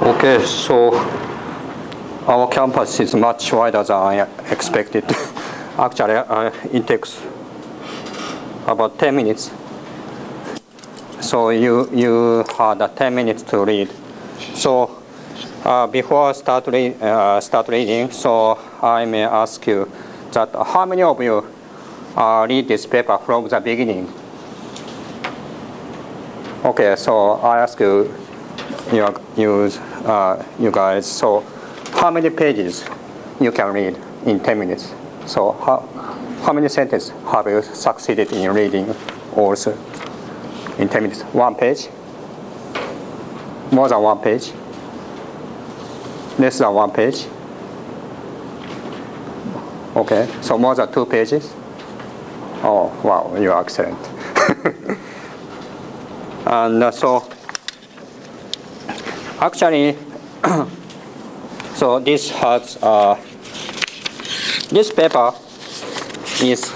Okay, so our campus is much wider than I expected. Actually, it takes about 10 minutes. So you had 10 minutes to read. So before start reading, so I may ask you that how many of you read this paper from the beginning? Okay, so I ask you guys, so how many pages you can read in 10 minutes? So how many sentences have you succeeded in reading also in 10 minutes? 1 page? More than 1 page? Less than 1 page? Okay, so more than 2 pages? Oh, wow, you are excellent. And so actually, so this has this paper is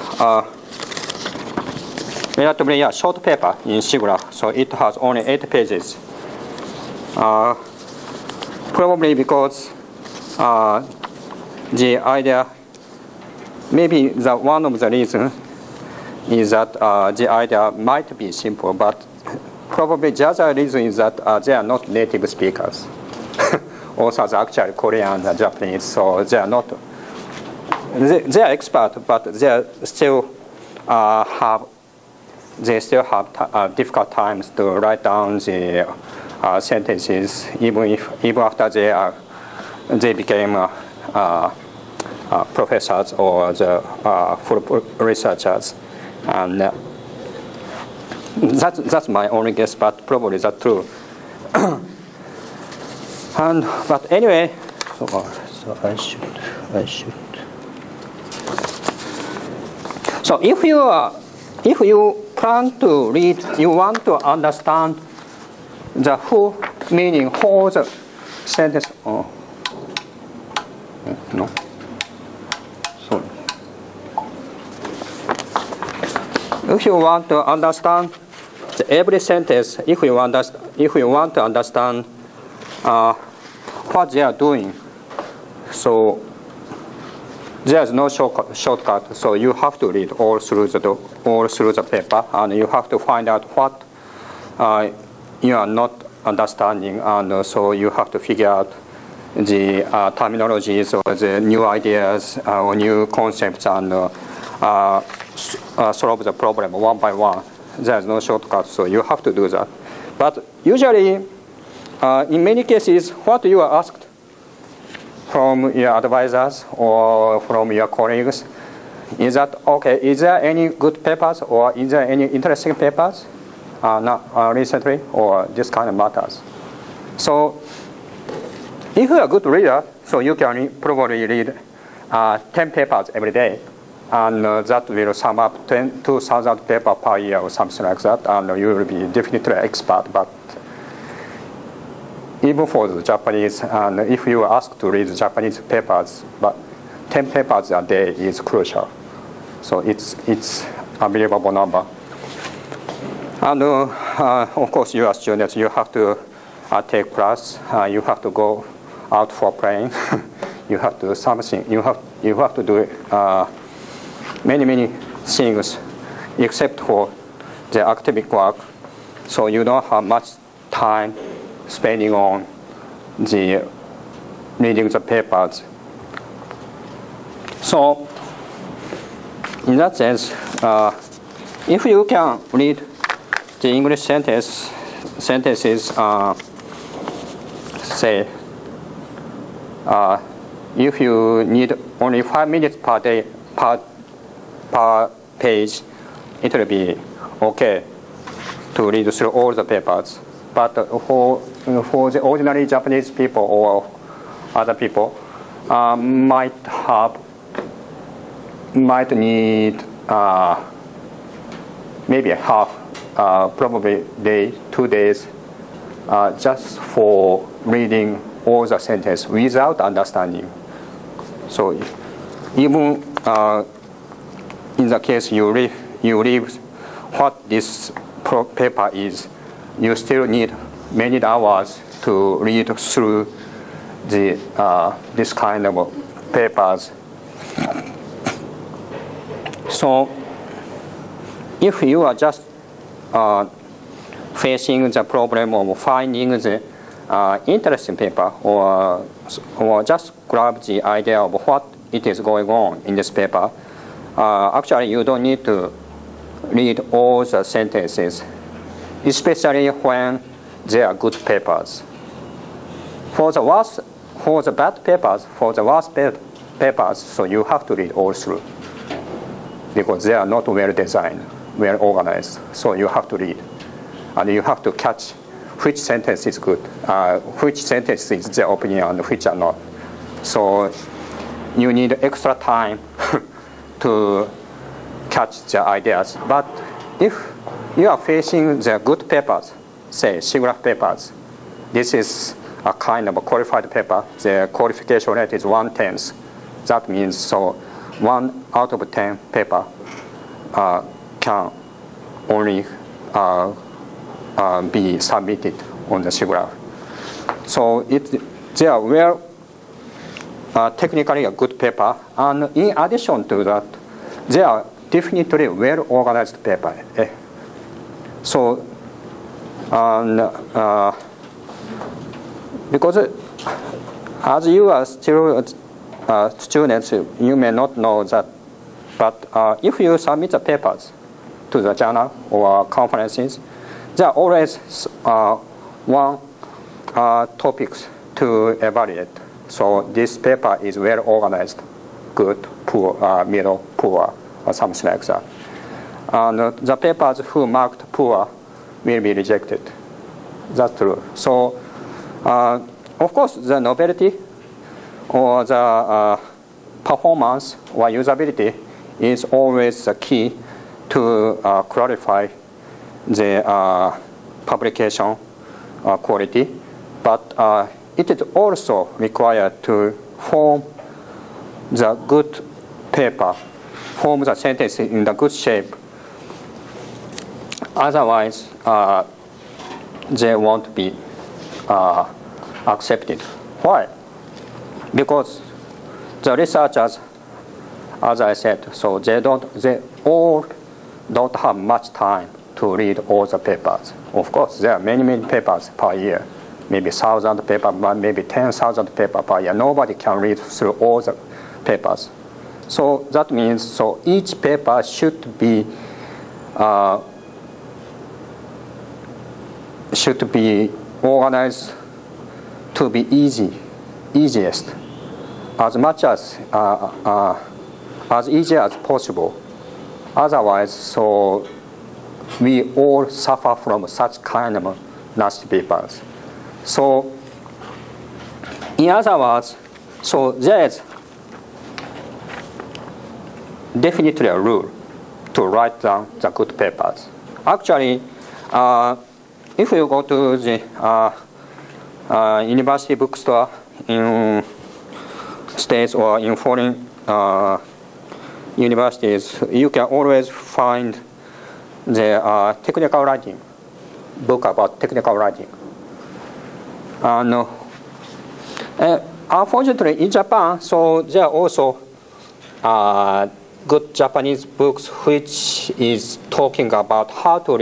relatively a short paper in SIGGRAPH, so it has only 8 pages. Probably because the idea, maybe one of the reasons is that the idea might be simple, but probably the other reason is that they are not native speakers. Also, the actual Korean and Japanese, so they are not. They are experts, but they still have difficult times to write down the sentences, even after they became professors or the full researchers, and that's my only guess, but probably that's true. But anyway, so I should. So if you plan to read, you want to understand the full meaning, whole the sentence. Oh, no. Sorry. If you want to understand every sentence, if you want to understand what they are doing, so there's no shortcut. So you have to read all through the paper, and you have to find out what you are not understanding, and so you have to figure out the terminologies or the new ideas or new concepts, and solve the problem one by one. There's no shortcut, so you have to do that. But usually, in many cases, what you are asked from your advisors or from your colleagues is that, okay, is there any good papers or is there any interesting papers recently, or this kind of matters. So if you are a good reader, so you can probably read 10 papers every day, and that will sum up 2,000 papers per year or something like that, and you will be definitely an expert. But even for the Japanese, and if you are asked to read the Japanese papers, but 10 papers a day is crucial. So it's a believable number. And of course, you are students, you have to take class, you have to go out for playing, you have to do something, you have to do many things except for the academic work. So you don't have much time spending on the reading the papers. So in that sense, if you can read the English sentences, say, if you need only 5 minutes per day per page, it will be okay to read through all the papers. But for the ordinary Japanese people or other people, might need maybe a half, probably 2 days, just for reading all the sentence without understanding. So even in the case you read what this paper is, you still need many hours to read through the this kind of papers. So if you are just facing the problem of finding the interesting paper, or just grab the idea of what it is going on in this paper, actually you don't need to read all the sentences, especially when they are good papers. For the bad papers, for the worst papers, so you have to read all through, because they are not well designed, well organized. So you have to read, and you have to catch which sentence is good, which sentence is their opinion, and which are not. So you need extra time to catch the ideas. But if you are facing the good papers, say SIGGRAPH papers, this is a kind of a qualified paper. The qualification rate is 1/10. That means so 1 out of 10 paper can only be submitted on the SIGGRAPH. So they are well technically a good paper, and in addition to that, they are definitely well organized paper. So because as you are still students, you may not know that, but if you submit the papers to the journal or conferences, there are always one topics to evaluate. So this paper is well organized, good, poor, middle, poor, or something like that. And the papers who marked poor will be rejected. That's true. So of course, the novelty or the performance or usability is always the key to clarify the publication quality, but it is also required to form the good paper, form the sentence in the good shape. Otherwise, they won't be accepted. Why? Because the researchers, as I said, so they all don't have much time to read all the papers. Of course, there are many papers per year, maybe 1,000 papers, maybe 10,000 papers per year. Nobody can read through all the papers. So that means so each paper should be organized to be easiest, as much as easy as possible. Otherwise, so we all suffer from such kind of nasty papers. So, in other words, so there is definitely a rule to write down the good papers. Actually, if you go to the university bookstore in States or in foreign universities, you can always find the technical writing, book about technical writing. And unfortunately, in Japan, so there are also good Japanese books which is talking about how to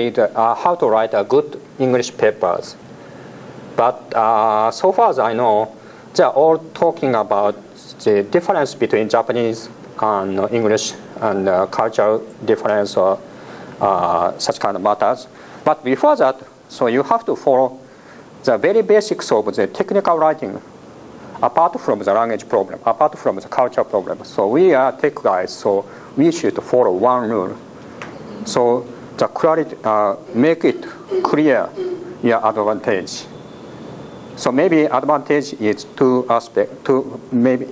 write a good English papers. But so far as I know, they are all talking about the difference between Japanese and English and cultural difference or such kind of matters. But before that, so you have to follow the very basics of the technical writing, apart from the language problem, apart from the cultural problem. So we are tech guys, so we should follow one rule. So the clarity, make it clear your advantage. So maybe advantage is two aspects, maybe